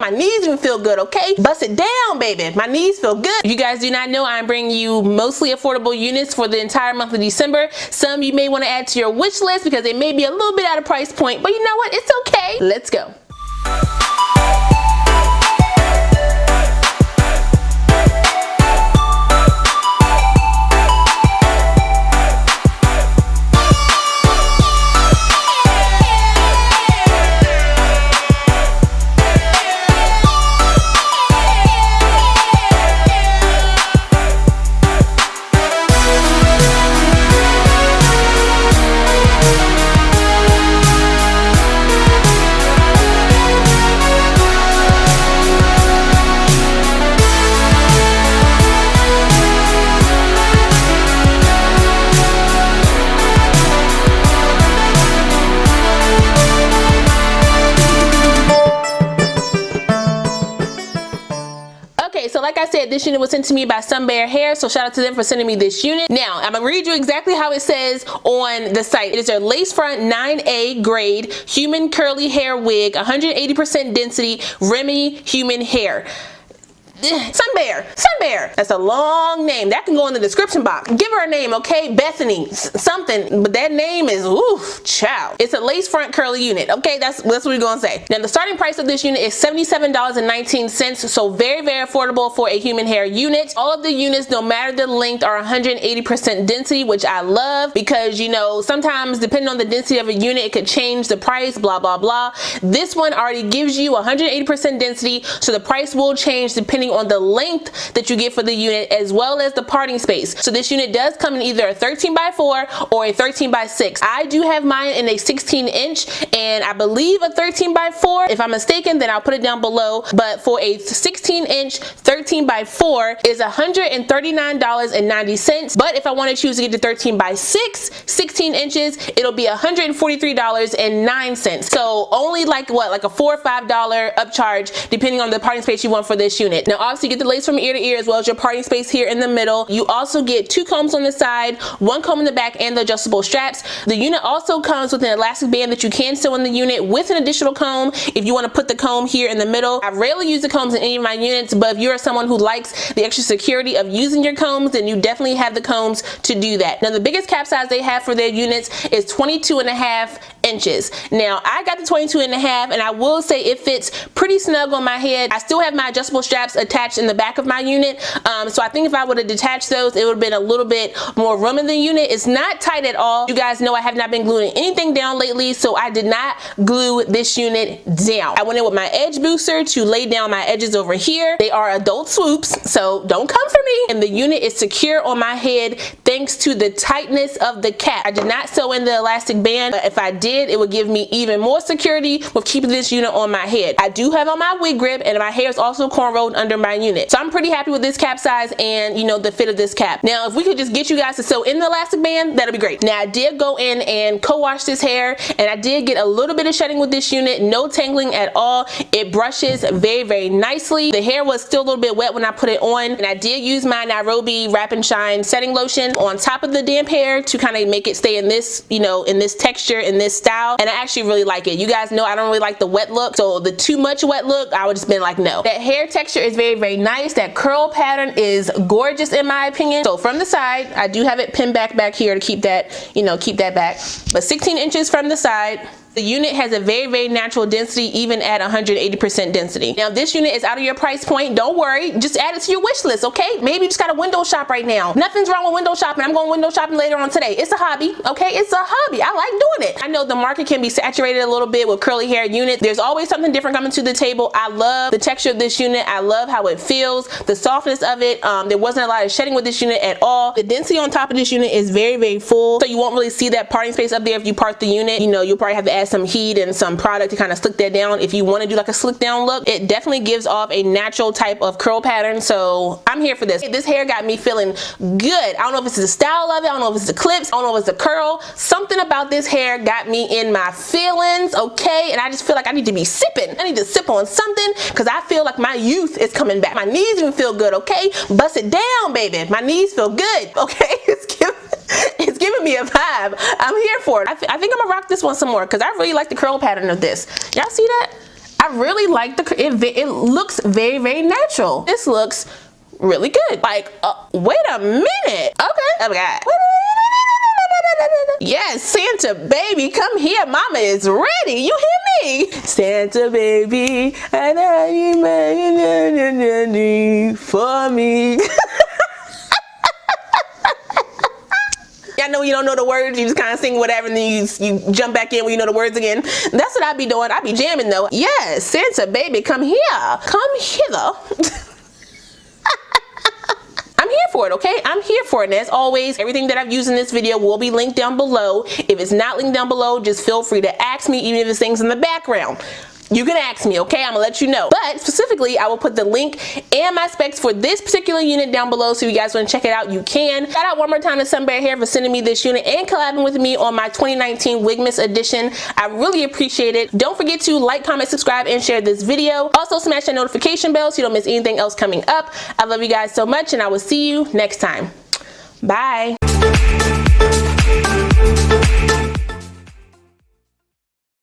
My knees even feel good, okay? Bust it down, baby. My knees feel good. If you guys do not know, I'm bringing you mostly affordable units for the entire month of December. Some you may want to add to your wish list because they may be a little bit out of price point, but you know what? It's okay. Let's go. So like I said, this unit was sent to me by Sunber Hair, so shout out to them for sending me this unit. Now, I'm gonna read you exactly how it says on the site. It is a lace front 9A grade human curly hair wig, 180% density, Remy human hair. Sunber. That's a long name. That can go in the description box. Give her a name, okay? Bethany, something. But that name is, oof, child. It's a lace front curly unit, okay? That's what we're gonna say. Now, the starting price of this unit is $77.19, so very, very affordable for a human hair unit. All of the units, no matter the length, are 180% density, which I love because, you know, sometimes depending on the density of a unit, it could change the price, blah, blah, blah. This one already gives you 180% density, so the price will change depending on the length that you get for the unit as well as the parting space. So this unit does come in either a 13x4 or a 13x6. I do have mine in a 16-inch and I believe a 13x4. If I'm mistaken, then I'll put it down below. But for a 16-inch 13x4 is $139.90. But if I want to choose to get the 13x6, 16 inches, it'll be $143.09. So only like what, like a $4 or $5 upcharge depending on the parting space you want for this unit. Now obviously you get the lace from ear to ear as well as your parting space here in the middle. You also get 2 combs on the side, 1 comb in the back, and the adjustable straps. The unit also comes with an elastic band that you can sew in the unit with an additional comb if you want to put the comb here in the middle. I rarely use the combs in any of my units, but if you're someone who likes the extra security of using your combs, then you definitely have the combs to do that. Now the biggest cap size they have for their units is 22.5 inches. Now I got the 22.5 and I will say it fits pretty snug on my head. I still have my adjustable straps attached in the back of my unit, so I think if I would have detached those, it would have been a little bit more room in the unit. It's not tight at all. You guys know I have not been gluing anything down lately, so I did not glue this unit down. I went in with my edge booster to lay down my edges over here. They are adult swoops, so don't come for me. And the unit is secure on my head thanks to the tightness of the cap. I did not sew in the elastic band, but if I did, it would give me even more security with keeping this unit on my head. I do have on my wig grip and my hair is also cornrowed under my unit. So I'm pretty happy with this cap size and, you know, the fit of this cap. Now, if we could just get you guys to sew in the elastic band, that'll be great. Now, I did go in and co-wash this hair and I did get a little bit of shedding with this unit, no tangling at all. It brushes very, very nicely. The hair was still a little bit wet when I put it on, and I did use my Nairobi Wrap and Shine setting lotion on top of the damp hair to kind of make it stay in this, you know, in this texture, in this style, and I actually really like it. You guys know I don't really like the wet look, so the too much wet look, I would just been like, no. That hair texture is very, very nice. That curl pattern is gorgeous in my opinion. So from the side, I do have it pinned back here to keep that, you know, keep that back. But 16 inches from the side. The unit has a very, very natural density even at 180% density. Now this unit is out of your price point. Don't worry, just add it to your wish list, okay? Maybe you just got a window shop right now. Nothing's wrong with window shopping. I'm going window shopping later on today. It's a hobby, okay? It's a hobby. I like doing it. I know the market can be saturated a little bit with curly hair units. There's always something different coming to the table. I love the texture of this unit. I love how it feels, the softness of it. There wasn't a lot of shedding with this unit at all. The density on top of this unit is very, very full, so you won't really see that parting space up there if you part the unit. You know, you'll probably have to add some heat and some product to kind of slick that down if you want to do like a slick down look. It definitely gives off a natural type of curl pattern, so I'm here for this. This hair got me feeling good. I don't know if it's the style of it, I don't know if it's the clips, I don't know if it's the curl. Something about this hair got me in my feelings, okay? And I just feel like I need to be sipping. I need to sip on something because I feel like my youth is coming back. My knees even feel good, okay? Bust it down, baby. My knees feel good, okay? It's giving me a vibe. I'm here for it. I think I'm gonna rock this one some more because I really like the curl pattern of this. Y'all see that? I really like it looks very, very natural. This looks really good. Like, wait a minute. Okay. Oh my God. Yes, Santa baby, come here. Mama is ready. You hear me? Santa baby, I know you for me. I know you don't know the words, you just kind of sing whatever and then you jump back in when you know the words again. That's what I be doing. I be jamming though. Yes, Santa baby, come here. Come hither. I'm here for it, okay? I'm here for it. And as always, everything that I've used in this video will be linked down below. If it's not linked down below, just feel free to ask me, even if it's things in the background. You can ask me, okay? I'm gonna let you know. But specifically, I will put the link and my specs for this particular unit down below, so if you guys want to check it out, you can. Shout out one more time to Sunber Hair for sending me this unit and collabing with me on my 2019 Wigmas edition. I really appreciate it. Don't forget to like, comment, subscribe, and share this video. Also, smash that notification bell so you don't miss anything else coming up. I love you guys so much, and I will see you next time. Bye.